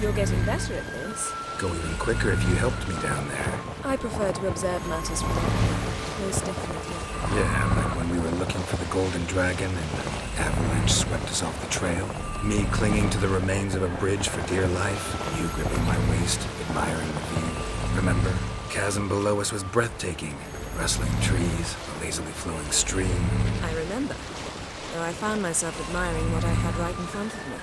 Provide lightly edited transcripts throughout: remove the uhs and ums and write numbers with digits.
You're getting better at this. Go even quicker if you helped me down there. I prefer to observe matters from up here, most definitely. Yeah, like when we were looking for the Golden Dragon and the avalanche swept us off the trail. Me clinging to the remains of a bridge for dear life. You gripping my waist, admiring the view. Remember? Chasm below us was breathtaking. Rustling trees, a lazily flowing stream. I remember, though I found myself admiring what I had right in front of me.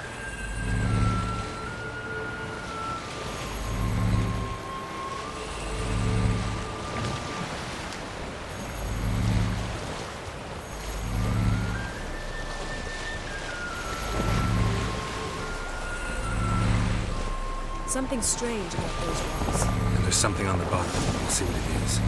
Something strange about those rocks. And there's something on the bottom. We'll see what it is.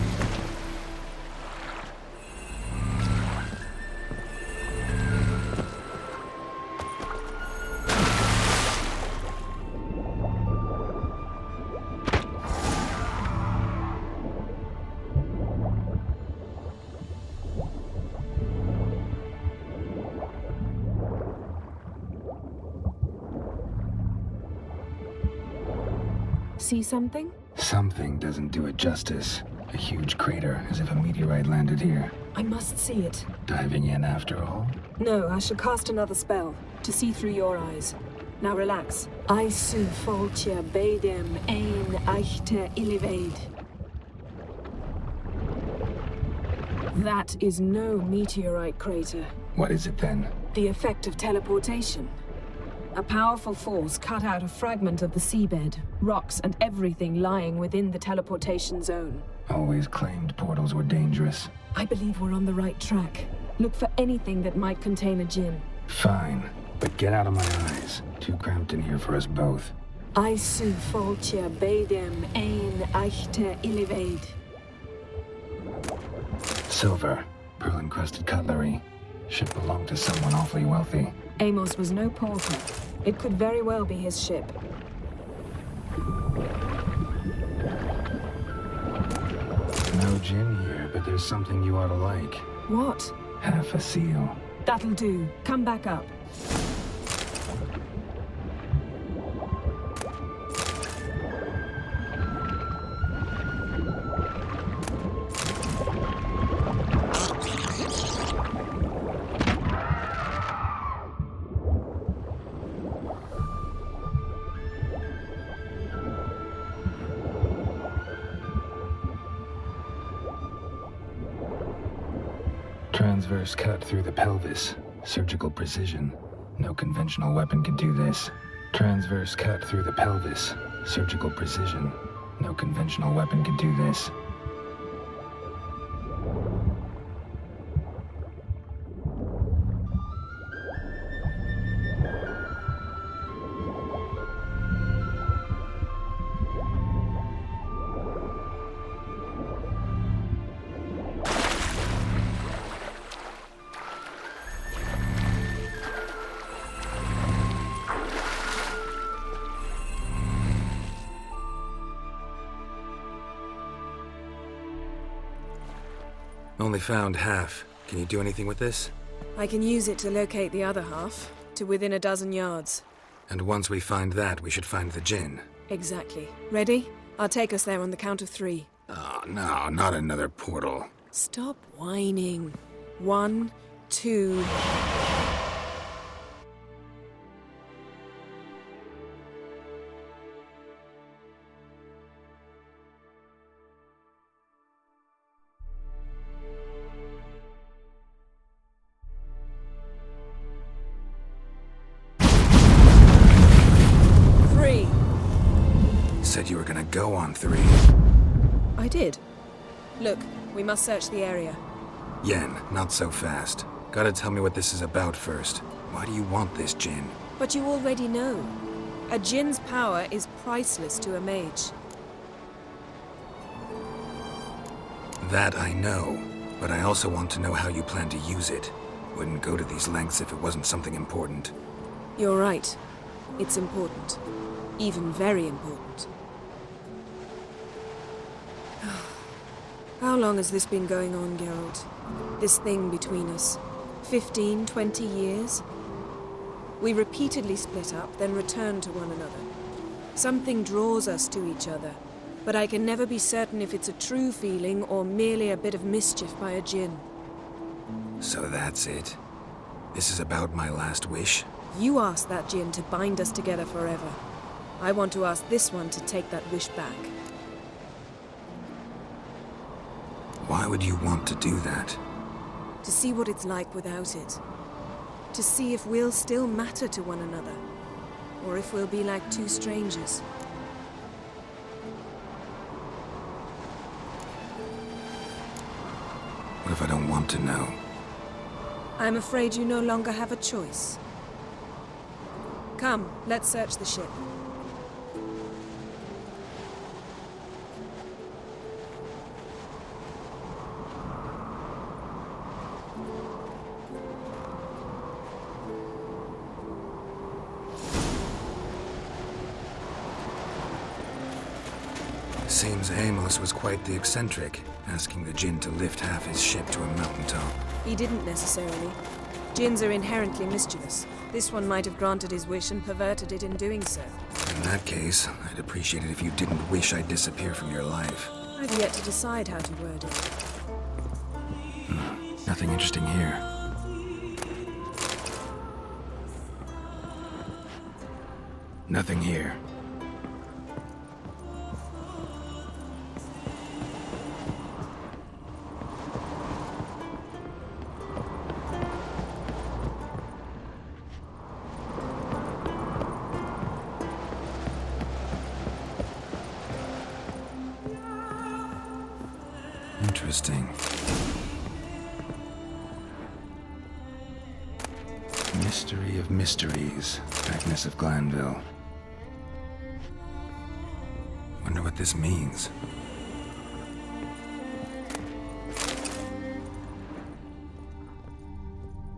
See something? Something doesn't do it justice. A huge crater, as if a meteorite landed here. I must see it. Diving in after all? No, I shall cast another spell, to see through your eyes. Now relax. Aisu foltja beidem ein eichte invade. That is no meteorite crater. What is it then? The effect of teleportation. A powerful force cut out a fragment of the seabed, rocks and everything lying within the teleportation zone. Always claimed portals were dangerous. I believe we're on the right track. Look for anything that might contain a Djinn. Fine, but get out of my eyes. Too cramped in here for us both. Aisu foltja beidem ein eichte invade. Silver, pearl-encrusted cutlery. Should belong to someone awfully wealthy. Amos was no porter. It could very well be his ship. No Djinn here, but there's something you ought to like. What? Half a seal. That'll do. Come back up. Transverse cut through the pelvis. Surgical precision. No conventional weapon could do this. Transverse cut through the pelvis. Surgical precision. No conventional weapon could do this. Only found half. Can you do anything with this? I can use it to locate the other half, to within a dozen yards. And once we find that, we should find the Djinn. Exactly. Ready? I'll take us there on the count of 3. Oh, no, not another portal. Stop whining. 1, 2... Said you were gonna go on 3. I did. Look, we must search the area. Yen, not so fast. Gotta tell me what this is about first. Why do you want this Djinn? But you already know. A Djinn's power is priceless to a mage. That I know, but I also want to know how you plan to use it. Wouldn't go to these lengths if it wasn't something important. You're right. It's important. Even very important. How long has this been going on, Geralt? This thing between us? 15, 20 years? We repeatedly split up, then returned to one another. Something draws us to each other, but I can never be certain if it's a true feeling or merely a bit of mischief by a Djinn. So that's it. This is about my last wish? You asked that Djinn to bind us together forever. I want to ask this one to take that wish back. Why would you want to do that? To see what it's like without it. To see if we'll still matter to one another. Or if we'll be like two strangers. What if I don't want to know? I'm afraid you no longer have a choice. Come, let's search the ship. Seems Amos was quite the eccentric, asking the Djinn to lift half his ship to a mountaintop. He didn't necessarily. Djinns are inherently mischievous. This one might have granted his wish and perverted it in doing so. In that case, I'd appreciate it if you didn't wish I'd disappear from your life. I've yet to decide how to word it. Nothing interesting here. Nothing here. Interesting. Mystery of mysteries, Agnes of Glanville. Wonder what this means.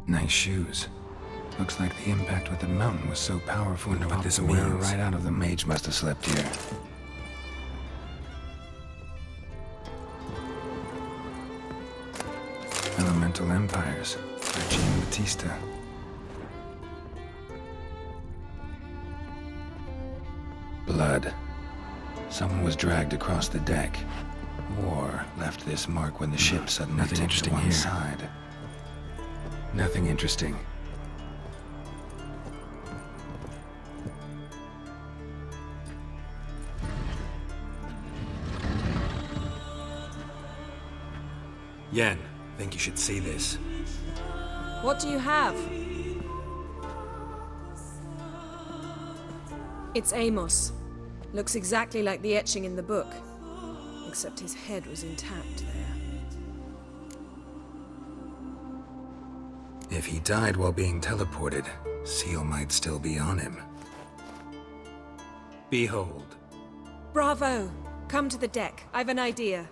Nice shoes. Looks like the impact with the mountain was so powerful. Wonder what this means. Right out of the mage must have slept here. Elemental Empires by Jean Batista. Blood. Someone was dragged across the deck. War left this mark when the ship suddenly tipped to one side. Nothing interesting. Yen, I think you should see this. What do you have? It's Amos. Looks exactly like the etching in the book. Except his head was intact there. If he died while being teleported, Seal might still be on him. Behold. Bravo! Come to the deck. I've an idea.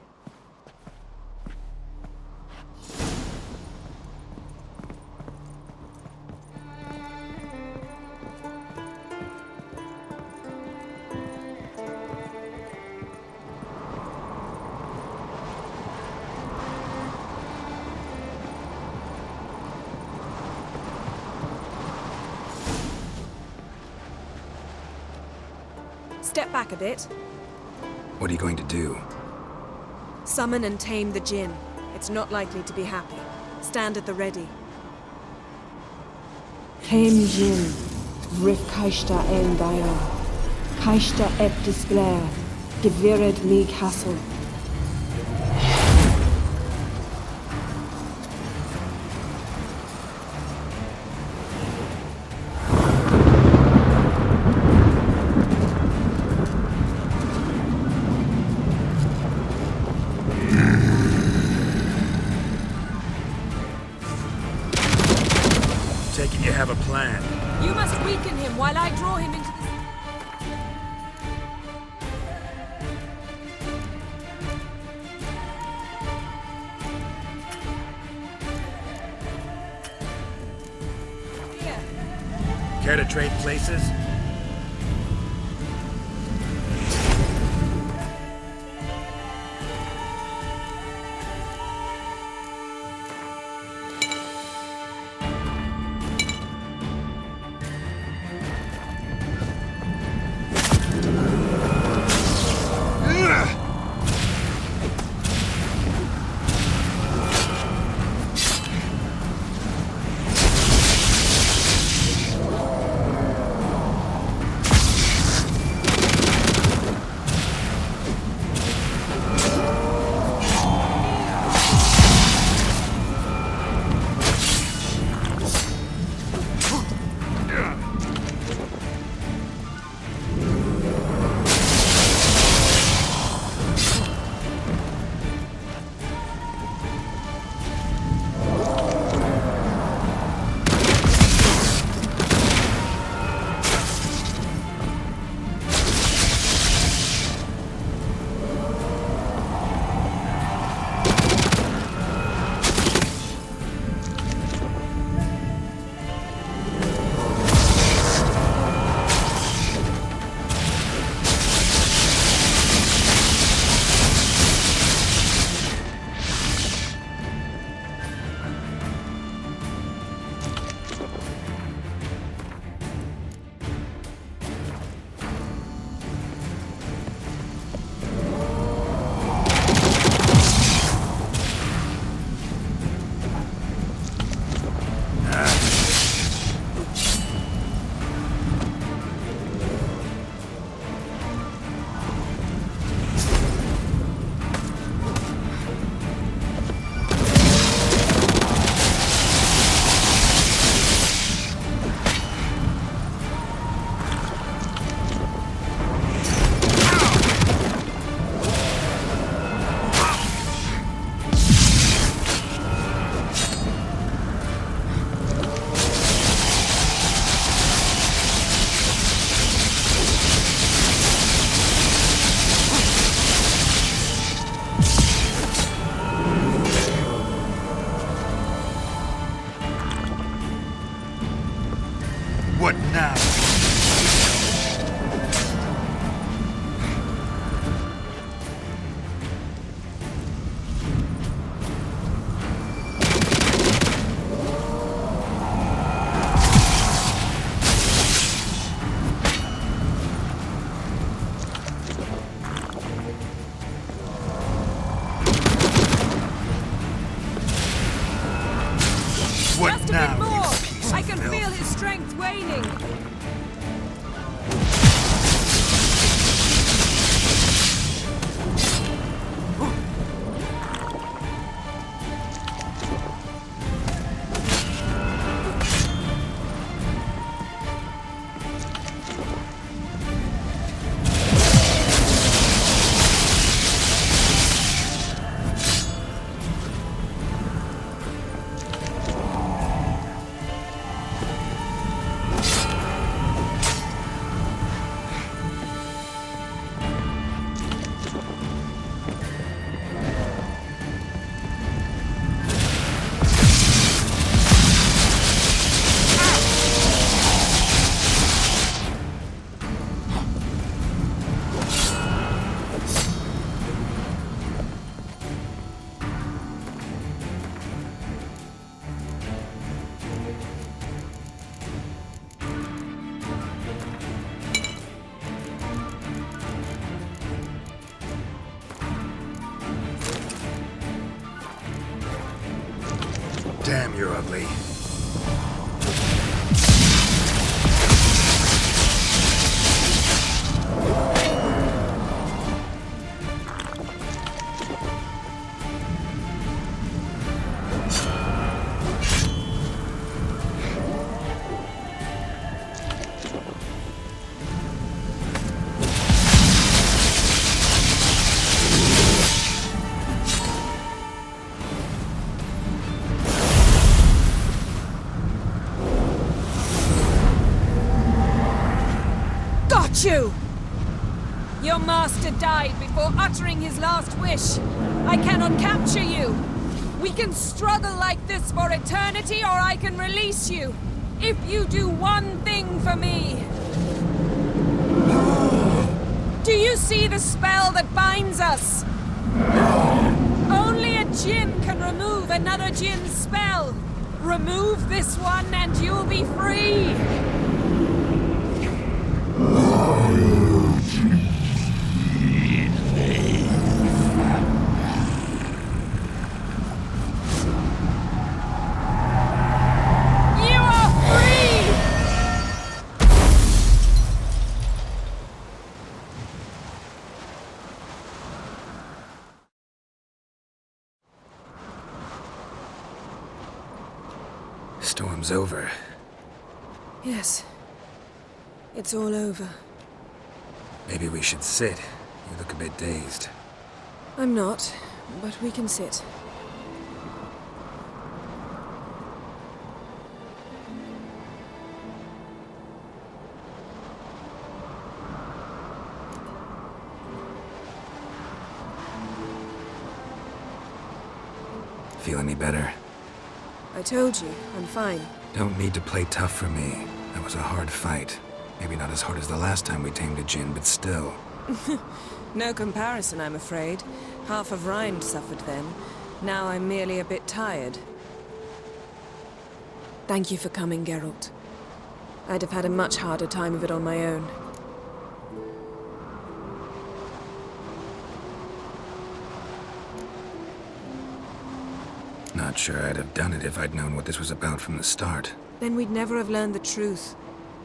Step back a bit. What are you going to do? Summon and tame the Djinn. It's not likely to be happy. Stand at the ready. Tame Djinn, Rif Kaishta en Gaia, Kaishta et Disglair, Gevired me Castle. Taking you have a plan. You must weaken him while I draw him into the... Here. Care to trade places? What now? Just a bit more! I can feel his strength waning! Damn, you're ugly. You! Your master died before uttering his last wish. I cannot capture you. We can struggle like this for eternity, or I can release you. If you do one thing for me. Do you see the spell that binds us? Only a Djinn can remove another Djinn's spell. Remove this one and you'll be free. Storm's over. Yes. It's all over. Maybe we should sit. You look a bit dazed. I'm not, but we can sit. Feel any better? I told you, I'm fine. Don't need to play tough for me. That was a hard fight. Maybe not as hard as the last time we tamed a Djinn, but still. No comparison, I'm afraid. Half of Rind suffered then. Now I'm merely a bit tired. Thank you for coming, Geralt. I'd have had a much harder time of it on my own. Not sure I'd have done it if I'd known what this was about from the start. Then we'd never have learned the truth.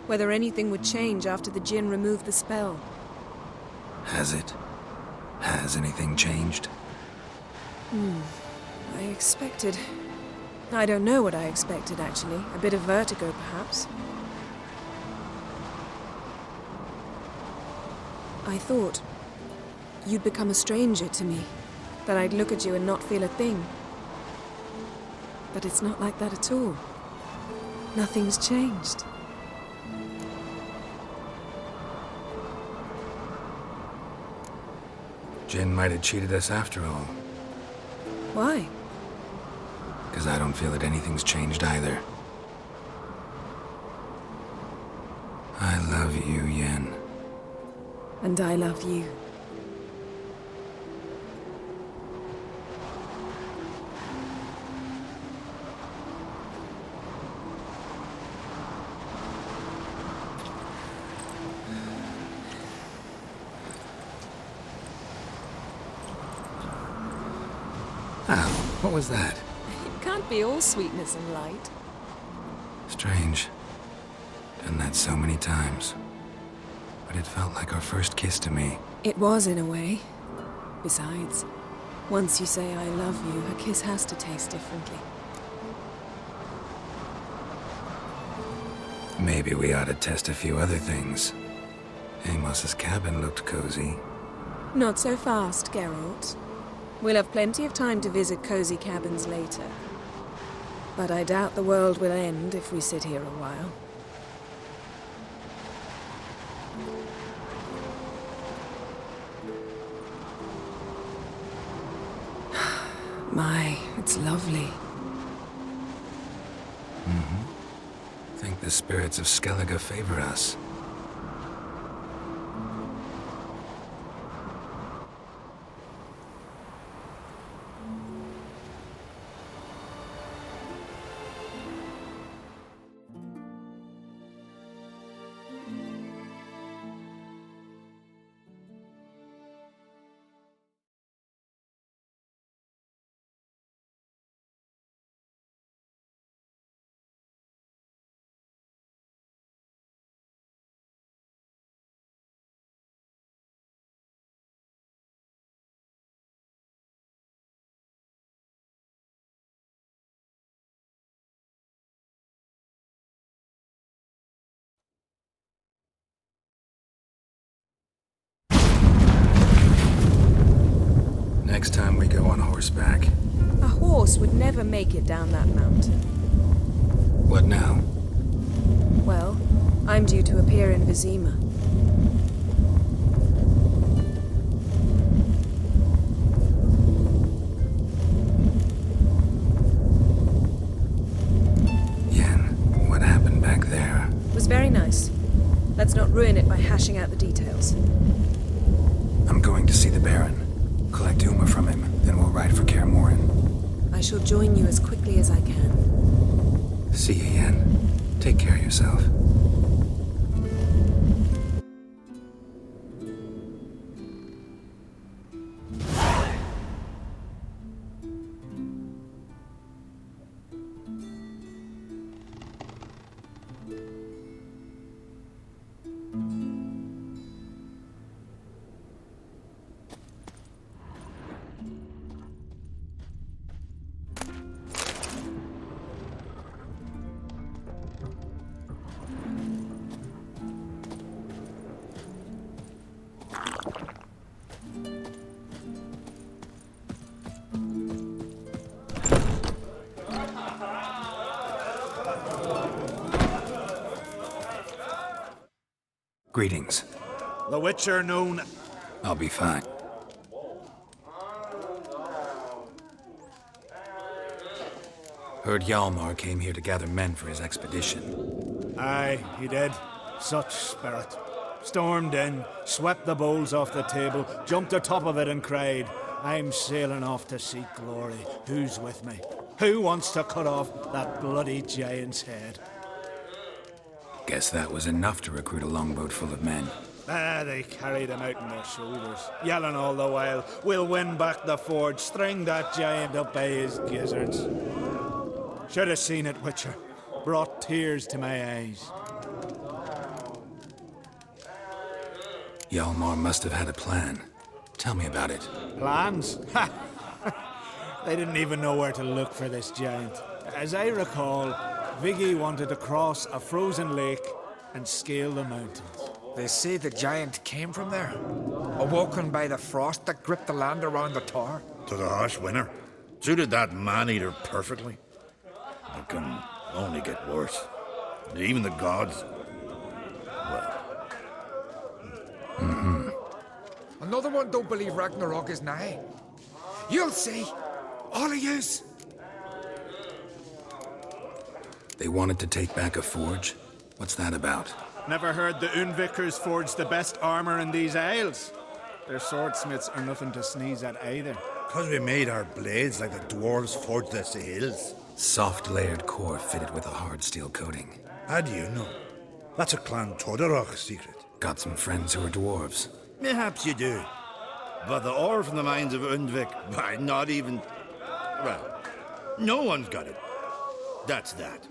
Whether anything would change after the Djinn removed the spell. Has it? Has anything changed? I expected... I don't know what I expected, actually. A bit of vertigo, perhaps. I thought you'd become a stranger to me. That I'd look at you and not feel a thing. But it's not like that at all. Nothing's changed. Djinn might have cheated us after all. Why? Because I don't feel that anything's changed either. I love you, Yen. And I love you. Ah, what was that? It can't be all sweetness and light. Strange. Done that so many times. But it felt like our first kiss to me. It was, in a way. Besides, once you say I love you, a kiss has to taste differently. Maybe we ought to test a few other things. Amos's cabin looked cozy. Not so fast, Geralt. We'll have plenty of time to visit cozy cabins later. But I doubt the world will end if we sit here a while. My, it's lovely. Think the spirits of Skellige favor us. Next time we go on horseback. A horse would never make it down that mountain. What now? Well, I'm due to appear in Vizima. Yen, what happened back there? It was very nice. Let's not ruin it by hashing out the details. I'm going to see the Baron. Collect Uma from him, then we'll ride for Kaer Morhen. I shall join you as quickly as I can. See you, Yen. Take care of yourself. Greetings. The Witcher known... I'll be fine. Heard Yalmar came here to gather men for his expedition. Aye, he did. Such spirit. Stormed in, swept the bowls off the table, jumped atop of it and cried, I'm sailing off to seek glory. Who's with me? Who wants to cut off that bloody giant's head? Guess that was enough to recruit a longboat full of men. They carried him out on their shoulders, yelling all the while, we'll win back the forge, string that giant up by his gizzards. Should have seen it, Witcher. Brought tears to my eyes. Yalmar must have had a plan. Tell me about it. Plans? Ha! They didn't even know where to look for this giant. As I recall, Viggy wanted to cross a frozen lake and scale the mountains. They say the giant came from there, awoken by the frost that gripped the land around the tower. To the harsh winter. Suited that man-eater perfectly. It can only get worse. Even the gods... well... Another one don't believe Ragnarok is nigh. You'll see. All of yous. They wanted to take back a forge? What's that about? Never heard the Unvikers forge the best armor in these isles. Their swordsmiths are nothing to sneeze at either. 'Cause we made our blades like the dwarves forged their sails. Soft layered core fitted with a hard steel coating. How do you know? That's a Clan Todorok secret. Got some friends who are dwarves. Perhaps you do. But the ore from the mines of Undvik, why, not even... Well, no one's got it. That's that.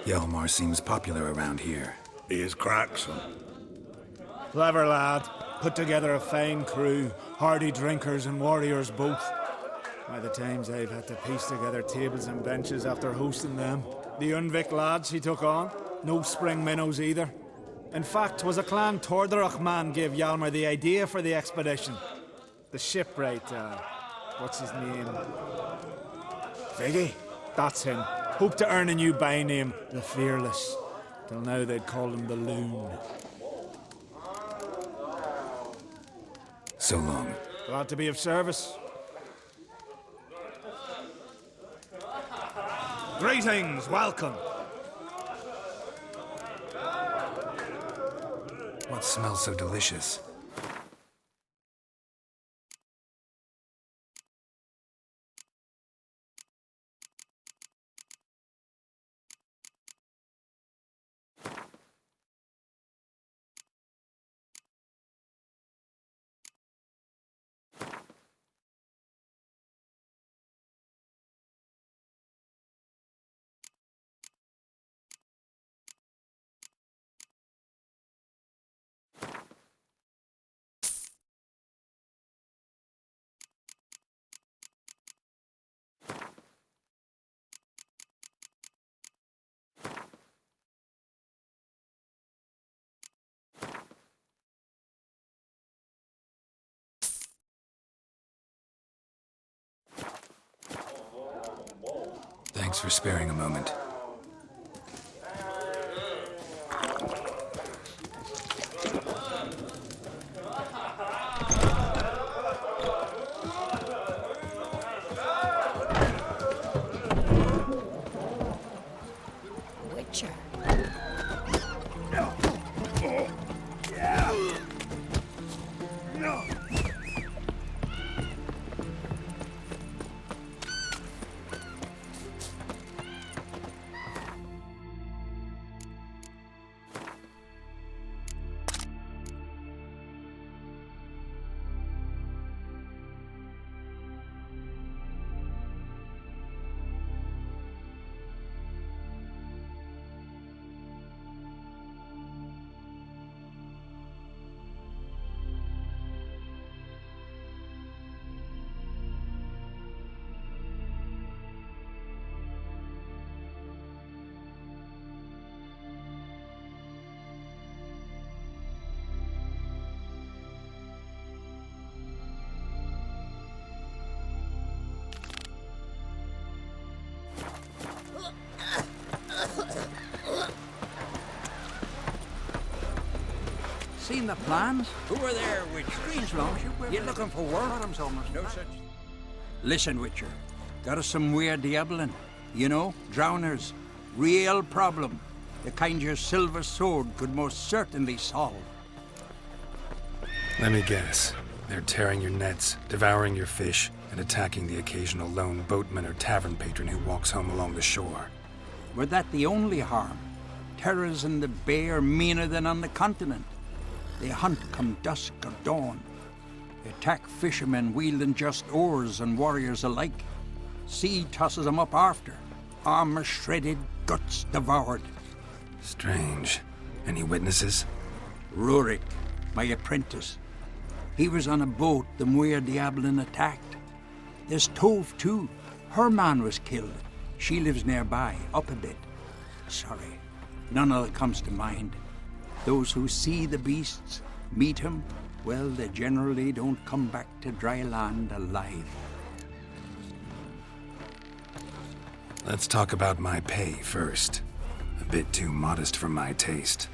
Yalmar seems popular around here. He is cracksome. Clever lad. Put together a fine crew. Hardy drinkers and warriors both. By the times I've had to piece together tables and benches after hosting them. The Unvik lads he took on. No spring minnows either. In fact, 'twas a Clan Tordorok man gave Yalmar the idea for the expedition. The shipwright, what's his name? Figgy? That's him. Hoped to earn a new byname, the Fearless. Till now they'd called him the Loon. So long. Glad to be of service. Greetings, welcome. What smells so delicious? Thanks for sparing a moment. Witcher. Seen the plans? Who are there, Witcher? Strange longship. You looking for work? Bottom's almost no such. Listen, Witcher. Got us some weird diabling. You know, drowners. Real problem. The kind your silver sword could most certainly solve. Let me guess. They're tearing your nets, devouring your fish, and attacking the occasional lone boatman or tavern patron who walks home along the shore. Were that the only harm? Terrors in the bay are meaner than on the continent. They hunt come dusk or dawn. They attack fishermen wielding just oars and warriors alike. Sea tosses them up after. Armor shredded, guts devoured. Strange. Any witnesses? Rurik, my apprentice. He was on a boat the Muir Diablin attacked. There's Tove, too. Her man was killed. She lives nearby, up a bit. Sorry, none of it comes to mind. Those who see the beasts, meet him, well, they generally don't come back to dry land alive. Let's talk about my pay first. A bit too modest for my taste.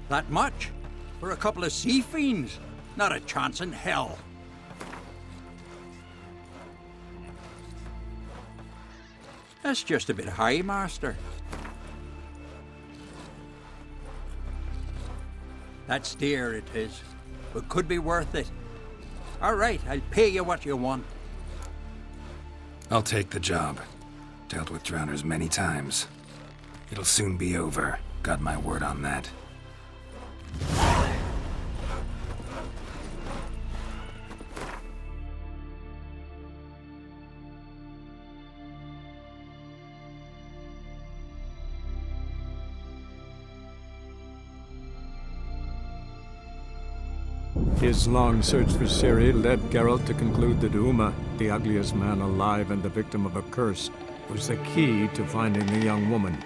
That much? For a couple of sea fiends? Not a chance in hell. That's just a bit high, Master. That's dear, it is, but could be worth it. All right, I'll pay you what you want. I'll take the job. Dealt with drowners many times. It'll soon be over. Got my word on that. His long search for Ciri led Geralt to conclude that Uma, the ugliest man alive and the victim of a curse, was the key to finding the young woman.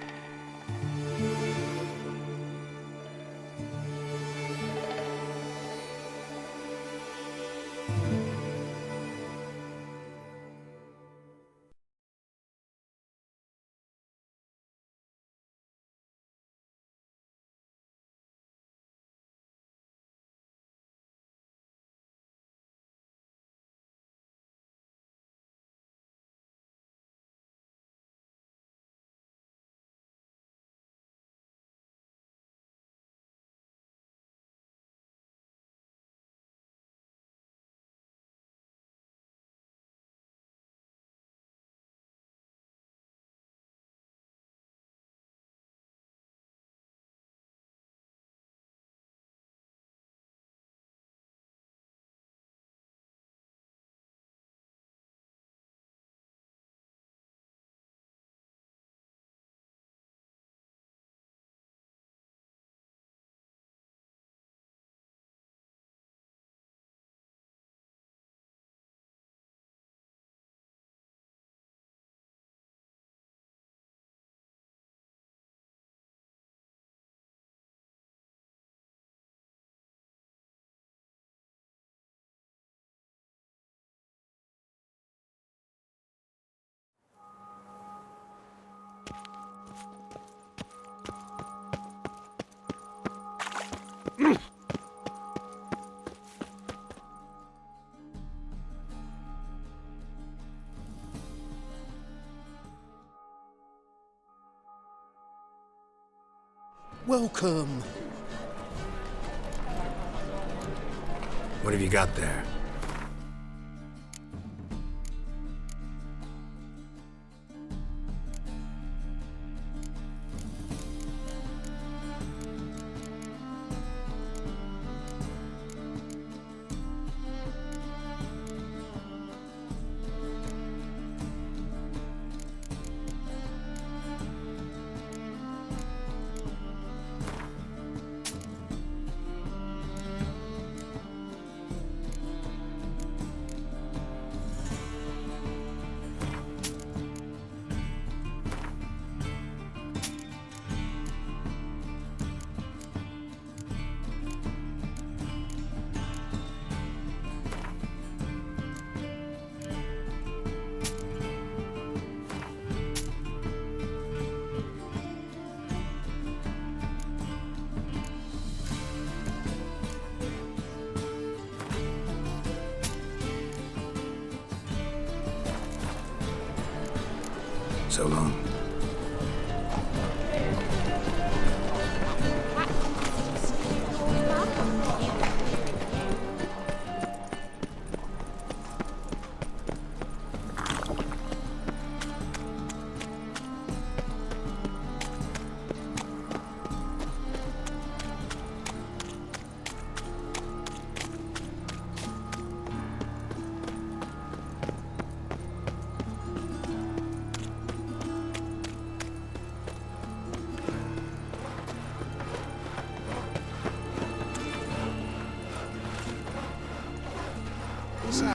Welcome. What have you got there? So long.